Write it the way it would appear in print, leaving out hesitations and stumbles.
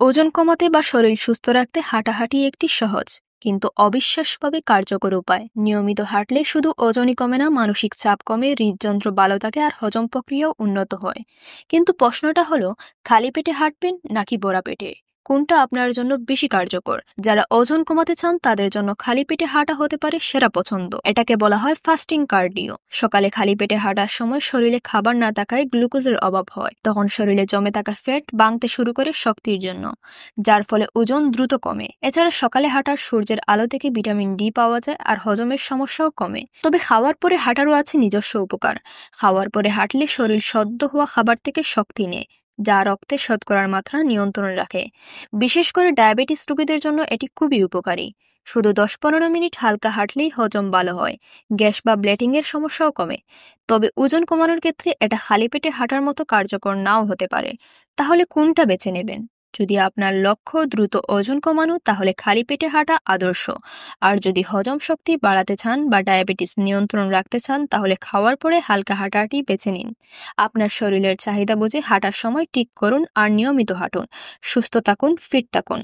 ওজন কমাতে বা শরীর সুস্থ রাখতে হাঁটাহাঁটি একটি সহজ কিন্তু অবিশ্বাস্যভাবে কার্যকর উপায়। নিয়মিত হাঁটলে শুধু ওজনই কমে না, মানসিক চাপ কমে, হৃদযন্ত্র ভালো থাকে আর হজম প্রক্রিয়াও উন্নত হয়। কিন্তু প্রশ্নটা হলো, খালি পেটে হাঁটবেন নাকি ভরা পেটে? কোনটা আপনার জন্য বেশি কার্যকর? যারা ওজন কমাতে চান তাদের জন্য খালি পেটে হাঁটা হতে পারে সেরা পছন্দ। এটাকে বলা হয় ফাস্টিং কার্ডিও। সকালে খালি পেটে হাঁটার সময় শরীরে খাবার না থাকায় গ্লুকোজের অভাব হয়, তখন শরীরে জমে থাকা ফ্যাট ভাঙতে শুরু করে শক্তির জন্য, যার ফলে ওজন দ্রুত কমে। এছাড়া সকালে হাঁটার সূর্যের আলো থেকে ভিটামিন ডি পাওয়া যায় আর হজমের সমস্যাও কমে। তবে খাওয়ার পরে হাঁটারও আছে নিজস্ব উপকার। খাওয়ার পরে হাঁটলে শরীর সদ্য হওয়া খাবার থেকে শক্তি নেয়, যা রক্তে শর্করার মাত্রা নিয়ন্ত্রণে রাখে। বিশেষ করে ডায়াবেটিস রোগীদের জন্য এটি খুবই উপকারী। শুধু 10-15 মিনিট হালকা হাঁটলেই হজম ভালো হয়, গ্যাস বা ব্লেটিং এর সমস্যাও কমে। তবে ওজন কমানোর ক্ষেত্রে এটা খালি পেটে হাঁটার মতো কার্যকর নাও হতে পারে। তাহলে কোনটা বেছে নেবেন? যদি আপনার লক্ষ্য দ্রুত ওজন কমানো, তাহলে খালি পেটে হাঁটা আদর্শ। আর যদি হজম শক্তি বাড়াতে চান বা ডায়াবেটিস নিয়ন্ত্রণ রাখতে চান, তাহলে খাওয়ার পরে হালকা হাঁটাহাঁটি বেছে নিন। আপনার শরীরের চাহিদা বুঝে হাঁটার সময় ঠিক করুন আর নিয়মিত হাঁটুন। সুস্থ থাকুন, ফিট থাকুন।